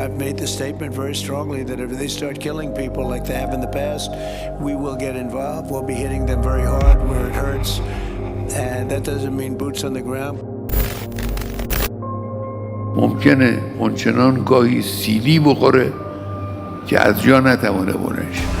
I've made the statement very strongly that if they start killing people like they have in the past, we will get involved. We'll be hitting them very hard where it hurts, and that doesn't mean boots on the ground. ممکنه اونچنان گاهی سیلی بخوره که از جا نتوانه بلند شه.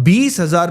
20,000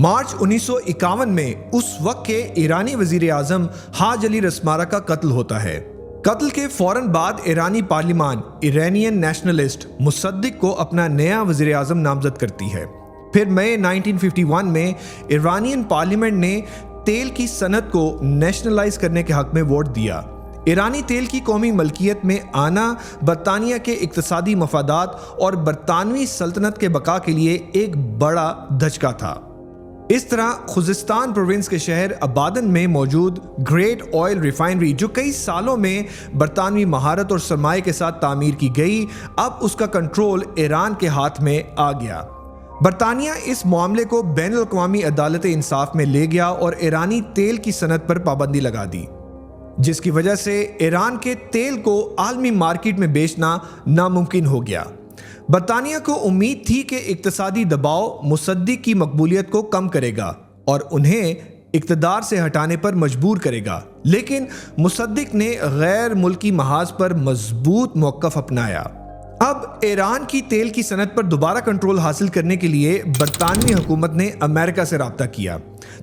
مارچ 1951 میں اس وقت کے ایرانی وزیر اعظم حاج علی رسمارا کا قتل ہوتا ہے۔ قتل کے فوراً بعد ایرانی پارلیمان ایرانین نیشنلسٹ مصدق کو اپنا نیا وزیر اعظم نامزد کرتی ہے۔ پھر مئی 1951 میں ایرانین پارلیمنٹ نے تیل کی صنعت کو نیشنلائز کرنے کے حق میں ووٹ دیا۔ ایرانی تیل کی قومی ملکیت میں آنا برطانیہ کے اقتصادی مفادات اور برطانوی سلطنت کے بقا کے لیے ایک بڑا دھچکا تھا۔ اس طرح خوزستان پروونس کے شہر ابادن میں موجود گریٹ آئل ریفائنری، جو کئی سالوں میں برطانوی مہارت اور سرمایہ کے ساتھ تعمیر کی گئی، اب اس کا کنٹرول ایران کے ہاتھ میں آ گیا۔ برطانیہ اس معاملے کو بین الاقوامی عدالت انصاف میں لے گیا اور ایرانی تیل کی صنعت پر پابندی لگا دی، جس کی وجہ سے ایران کے تیل کو عالمی مارکیٹ میں بیچنا ناممکن ہو گیا۔ برطانیہ کو امید تھی کہ اقتصادی دباؤ مصدق کی مقبولیت کو کم کرے گا اور انہیں اقتدار سے ہٹانے پر مجبور کرے گا، لیکن مصدق نے غیر ملکی محاذ پر مضبوط موقف اپنایا۔ اب ایران کی تیل کی صنعت پر دوبارہ کنٹرول حاصل کرنے کے لیے برطانوی حکومت نے امریکہ سے رابطہ کیا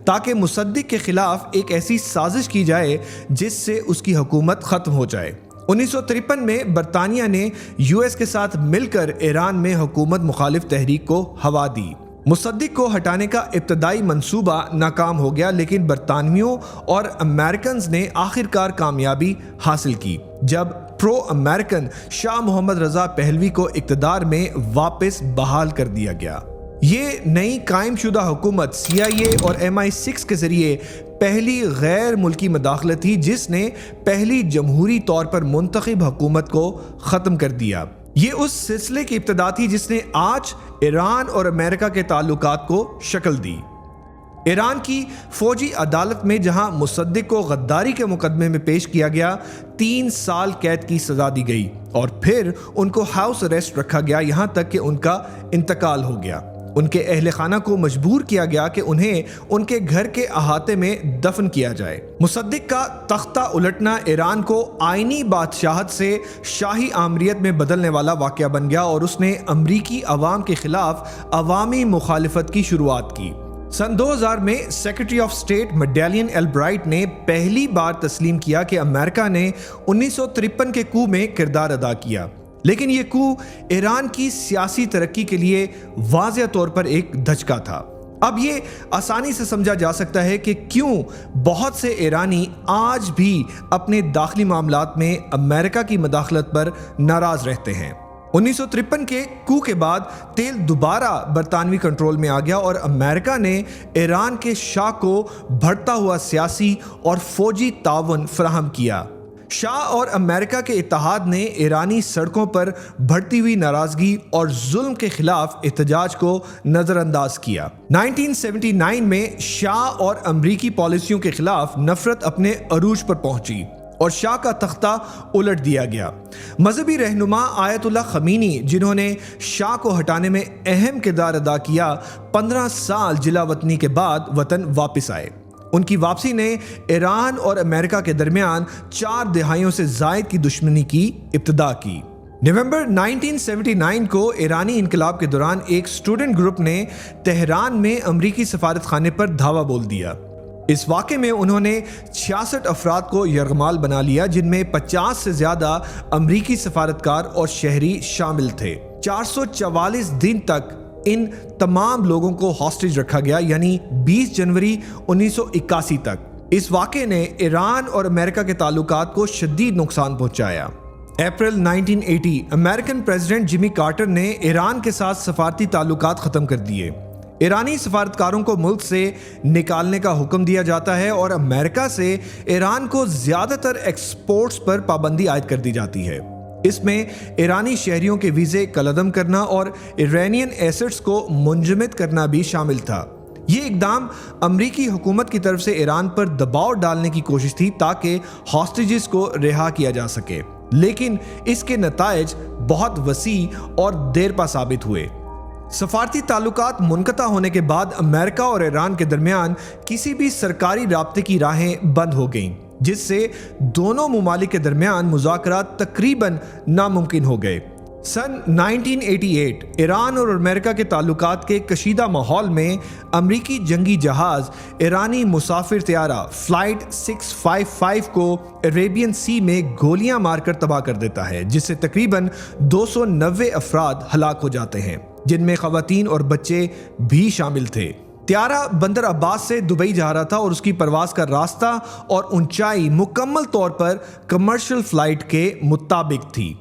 تاکہ مصدق کے خلاف ایک ایسی سازش کی جائے جس سے اس کی حکومت ختم ہو جائے۔ 1953 میں برطانیہ نے یو ایس کے ساتھ مل کر ایران میں حکومت مخالف تحریک کو ہوا دی۔ مصدق کو ہٹانے کا ابتدائی منصوبہ ناکام ہو گیا، لیکن برطانویوں اور امریکنز نے آخرکار کامیابی حاصل کی جب پرو امریکن شاہ محمد رضا پہلوی کو اقتدار میں واپس بحال کر دیا گیا۔ یہ نئی قائم شدہ حکومت CIA اور MI6 کے ذریعے پہلی غیر ملکی مداخلت تھی جس نے پہلی جمہوری طور پر منتخب حکومت کو ختم کر دیا۔ یہ اس سلسلے کی ابتدا تھی جس نے آج ایران اور امریکہ کے تعلقات کو شکل دی۔ ایران کی فوجی عدالت میں جہاں مصدق کو غداری کے مقدمے میں پیش کیا گیا، 3 سال قید کی سزا دی گئی اور پھر ان کو ہاؤس اریسٹ رکھا گیا یہاں تک کہ ان کا انتقال ہو گیا۔ ان کے اہل خانہ کو مجبور کیا گیا کہ انہیں ان کے گھر کے احاطے میں دفن کیا جائے۔ مصدق کا تختہ الٹنا ایران کو آئینی بادشاہت سے شاہی آمریت میں بدلنے والا واقعہ بن گیا اور اس نے امریکی عوام کے خلاف عوامی مخالفت کی شروعات کی۔ سن 2000 میں سیکرٹری آف اسٹیٹ میڈیلین البرائٹ نے پہلی بار تسلیم کیا کہ امریکہ نے 1953 کے کو میں کردار ادا کیا، لیکن یہ کو ایران کی سیاسی ترقی کے لیے واضح طور پر ایک دھچکا تھا۔ اب یہ آسانی سے سمجھا جا سکتا ہے کہ کیوں بہت سے ایرانی آج بھی اپنے داخلی معاملات میں امریکہ کی مداخلت پر ناراض رہتے ہیں۔ 1953 کے کو کے بعد تیل دوبارہ برطانوی کنٹرول میں آ گیا اور امریکہ نے ایران کے شاہ کو بڑھتا ہوا سیاسی اور فوجی تعاون فراہم کیا۔ شاہ اور امریکہ کے اتحاد نے ایرانی سڑکوں پر بڑھتی ہوئی ناراضگی اور ظلم کے خلاف احتجاج کو نظر انداز کیا۔ 1979 میں شاہ اور امریکی پالیسیوں کے خلاف نفرت اپنے عروج پر پہنچی اور شاہ کا تختہ الٹ دیا گیا۔ مذہبی رہنما آیت اللہ خمینی، جنہوں نے شاہ کو ہٹانے میں اہم کردار ادا کیا، 15 سال جلا وطنی کے بعد وطن واپس آئے۔ ان کی واپسی نے ایران اور امریکہ کے درمیان 4 دہائیوں سے زائد کی دشمنی کی ابتدا کی۔ نومبر 1979 کو ایرانی انقلاب کے دوران ایک اسٹوڈنٹ گروپ نے تہران میں امریکی سفارت خانے پر دھاوا بول دیا۔ اس واقعے میں انہوں نے 66 افراد کو یرغمال بنا لیا، جن میں 50 سے زیادہ امریکی سفارتکار اور شہری شامل تھے۔ 444 دن تک ان تمام لوگوں کو ہاسٹیج رکھا گیا، یعنی 20 جنوری 1981 تک۔ اس واقعے نے ایران اور امریکہ کے تعلقات کو شدید نقصان پہنچایا۔ اپریل 1980 امریکن پریزیڈنٹ جمی کارٹر نے ایران کے ساتھ سفارتی تعلقات ختم کر دیے۔ ایرانی سفارتکاروں کو ملک سے نکالنے کا حکم دیا جاتا ہے اور امریکہ سے ایران کو زیادہ تر ایکسپورٹس پر پابندی عائد کر دی جاتی ہے۔ اس میں ایرانی شہریوں کے ویزے کالعدم کرنا اور ایرانین ایسٹس کو منجمد کرنا بھی شامل تھا۔ یہ اقدام امریکی حکومت کی طرف سے ایران پر دباؤ ڈالنے کی کوشش تھی تاکہ ہاسٹیجز کو رہا کیا جا سکے، لیکن اس کے نتائج بہت وسیع اور دیر پا ثابت ہوئے۔ سفارتی تعلقات منقطع ہونے کے بعد امریکہ اور ایران کے درمیان کسی بھی سرکاری رابطے کی راہیں بند ہو گئیں، جس سے دونوں ممالک کے درمیان مذاکرات تقریباً ناممکن ہو گئے۔ سن 1988 ایران اور امریکہ کے تعلقات کے کشیدہ ماحول میں امریکی جنگی جہاز ایرانی مسافر طیارہ فلائٹ 655 کو عربین سی میں گولیاں مار کر تباہ کر دیتا ہے، جس سے تقریباً 290 افراد ہلاک ہو جاتے ہیں، جن میں خواتین اور بچے بھی شامل تھے۔ طیارہ بندر عباس سے دبئی جا رہا تھا اور اس کی پرواز کا راستہ اور اونچائی مکمل طور پر کمرشل فلائٹ کے مطابق تھی۔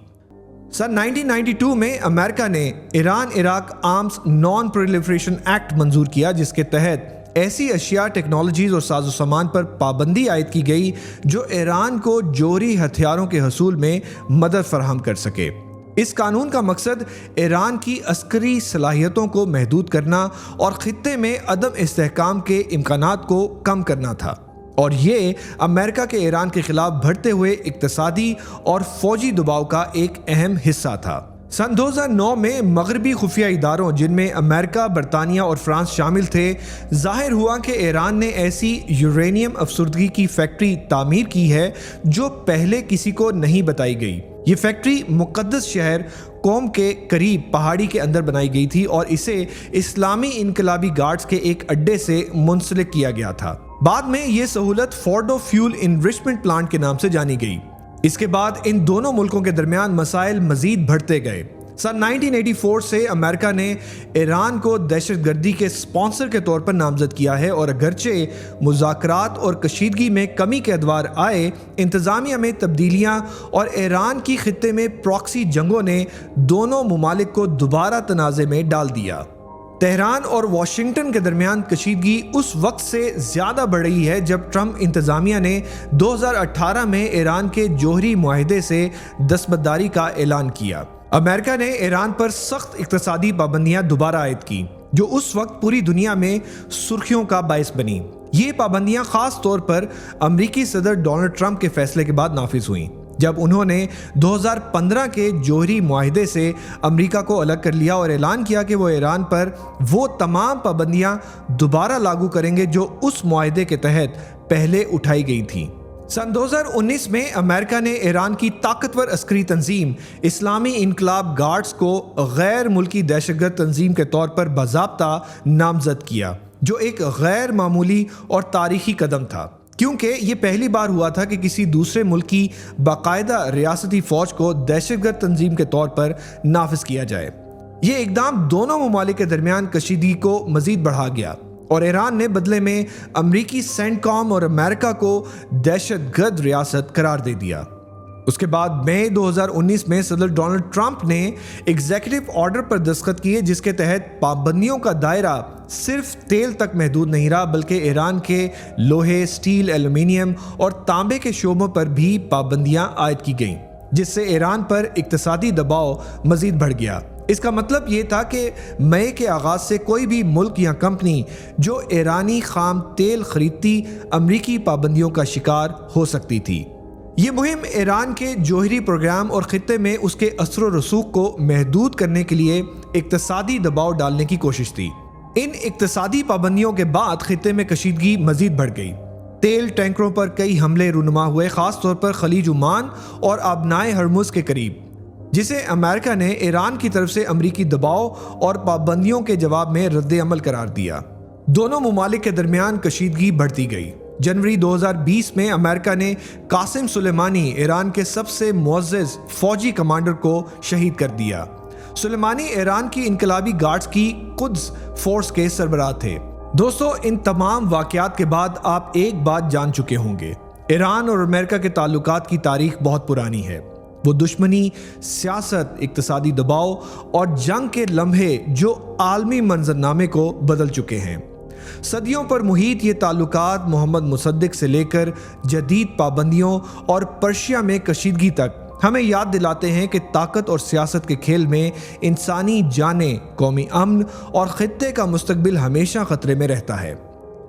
سن 1992 میں امریکہ نے Iran Iraq arms non proliferation act منظور کیا، جس کے تحت ایسی اشیاء، ٹیکنالوجیز اور ساز و سامان پر پابندی عائد کی گئی جو ایران کو جوہری ہتھیاروں کے حصول میں مدد فراہم کر سکے۔ اس قانون کا مقصد ایران کی عسکری صلاحیتوں کو محدود کرنا اور خطے میں عدم استحکام کے امکانات کو کم کرنا تھا، اور یہ امریکہ کے ایران کے خلاف بڑھتے ہوئے اقتصادی اور فوجی دباؤ کا ایک اہم حصہ تھا۔ سن 2009 میں مغربی خفیہ اداروں، جن میں امریکہ، برطانیہ اور فرانس شامل تھے، ظاہر ہوا کہ ایران نے ایسی یورینیم افسردگی کی فیکٹری تعمیر کی ہے جو پہلے کسی کو نہیں بتائی گئی۔ یہ فیکٹری مقدس شہر قوم کے قریب پہاڑی کے اندر بنائی گئی تھی اور اسے اسلامی انقلابی گارڈز کے ایک اڈے سے منسلک کیا گیا تھا۔ بعد میں یہ سہولت فورڈو فیول انرچمنٹ پلانٹ کے نام سے جانی گئی۔ اس کے بعد ان دونوں ملکوں کے درمیان مسائل مزید بڑھتے گئے۔ سن 1984 سے امریکہ نے ایران کو دہشت گردی کے اسپانسر کے طور پر نامزد کیا ہے، اور اگرچہ مذاکرات اور کشیدگی میں کمی کے ادوار آئے، انتظامیہ میں تبدیلیاں اور ایران کی خطے میں پراکسی جنگوں نے دونوں ممالک کو دوبارہ تنازع میں ڈال دیا۔ تہران اور واشنگٹن کے درمیان کشیدگی اس وقت سے زیادہ بڑھ رہی ہے جب ٹرمپ انتظامیہ نے 2018 میں ایران کے جوہری معاہدے سے دستبرداری کا اعلان کیا۔ امریکہ نے ایران پر سخت اقتصادی پابندیاں دوبارہ عائد کی، جو اس وقت پوری دنیا میں سرخیوں کا باعث بنی۔ یہ پابندیاں خاص طور پر امریکی صدر ڈونلڈ ٹرمپ کے فیصلے کے بعد نافذ ہوئیں، جب انہوں نے 2015 کے جوہری معاہدے سے امریکہ کو الگ کر لیا اور اعلان کیا کہ وہ ایران پر وہ تمام پابندیاں دوبارہ لاگو کریں گے جو اس معاہدے کے تحت پہلے اٹھائی گئی تھیں۔ سن 2019 میں امریکہ نے ایران کی طاقتور عسکری تنظیم اسلامی انقلاب گارڈز کو غیر ملکی دہشت گرد تنظیم کے طور پر باضابطہ نامزد کیا، جو ایک غیر معمولی اور تاریخی قدم تھا، کیونکہ یہ پہلی بار ہوا تھا کہ کسی دوسرے ملک کی باقاعدہ ریاستی فوج کو دہشت گرد تنظیم کے طور پر نافذ کیا جائے۔ یہ اقدام دونوں ممالک کے درمیان کشیدگی کو مزید بڑھا گیا، اور ایران نے بدلے میں امریکی سینٹ کام اور امریکہ کو دہشت گرد ریاست قرار دے دیا۔ اس کے بعد مئی 2019 میں صدر ڈونلڈ ٹرمپ نے ایگزیکٹو آرڈر پر دستخط کیے، جس کے تحت پابندیوں کا دائرہ صرف تیل تک محدود نہیں رہا، بلکہ ایران کے لوہے، اسٹیل، ایلومینیم اور تانبے کے شعبوں پر بھی پابندیاں عائد کی گئیں، جس سے ایران پر اقتصادی دباؤ مزید بڑھ گیا۔ اس کا مطلب یہ تھا کہ مئی کے آغاز سے کوئی بھی ملک یا کمپنی جو ایرانی خام تیل خریدتی امریکی پابندیوں کا شکار ہو سکتی تھی۔ یہ مہم ایران کے جوہری پروگرام اور خطے میں اس کے اثر و رسوخ کو محدود کرنے کے لیے اقتصادی دباؤ ڈالنے کی کوشش تھی۔ ان اقتصادی پابندیوں کے بعد خطے میں کشیدگی مزید بڑھ گئی۔ تیل ٹینکروں پر کئی حملے رونما ہوئے، خاص طور پر خلیج عمان اور آبنائے ہرمز کے قریب، جسے امریکہ نے ایران کی طرف سے امریکی دباؤ اور پابندیوں کے جواب میں رد عمل قرار دیا۔ دونوں ممالک کے درمیان کشیدگی بڑھتی گئی۔ جنوری 2020 میں امریکہ نے قاسم سلیمانی، ایران کے سب سے معزز فوجی کمانڈر کو شہید کر دیا۔ سلیمانی ایران کی انقلابی گارڈز کی قدس فورس کے سربراہ تھے۔ دوستو، ان تمام واقعات کے بعد آپ ایک بات جان چکے ہوں گے، ایران اور امریکہ کے تعلقات کی تاریخ بہت پرانی ہے۔ وہ دشمنی، سیاست، اقتصادی دباؤ اور جنگ کے لمحے جو عالمی منظرنامے کو بدل چکے ہیں۔ صدیوں پر محیط یہ تعلقات محمد مصدق سے لے کر جدید پابندیوں اور پرشیا میں کشیدگی تک ہمیں یاد دلاتے ہیں کہ طاقت اور سیاست کے کھیل میں انسانی جانیں، قومی امن اور خطے کا مستقبل ہمیشہ خطرے میں رہتا ہے۔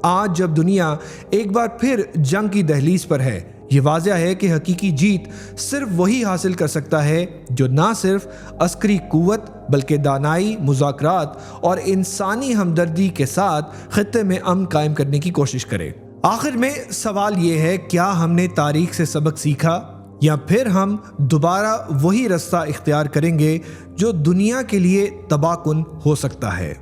آج جب دنیا ایک بار پھر جنگ کی دہلیز پر ہے، یہ واضح ہے کہ حقیقی جیت صرف وہی حاصل کر سکتا ہے جو نہ صرف عسکری قوت بلکہ دانائی، مذاکرات اور انسانی ہمدردی کے ساتھ خطے میں امن قائم کرنے کی کوشش کرے۔ آخر میں سوال یہ ہے، کیا ہم نے تاریخ سے سبق سیکھا؟ یا پھر ہم دوبارہ وہی رستہ اختیار کریں گے جو دنیا کے لیے تباہ کن ہو سکتا ہے۔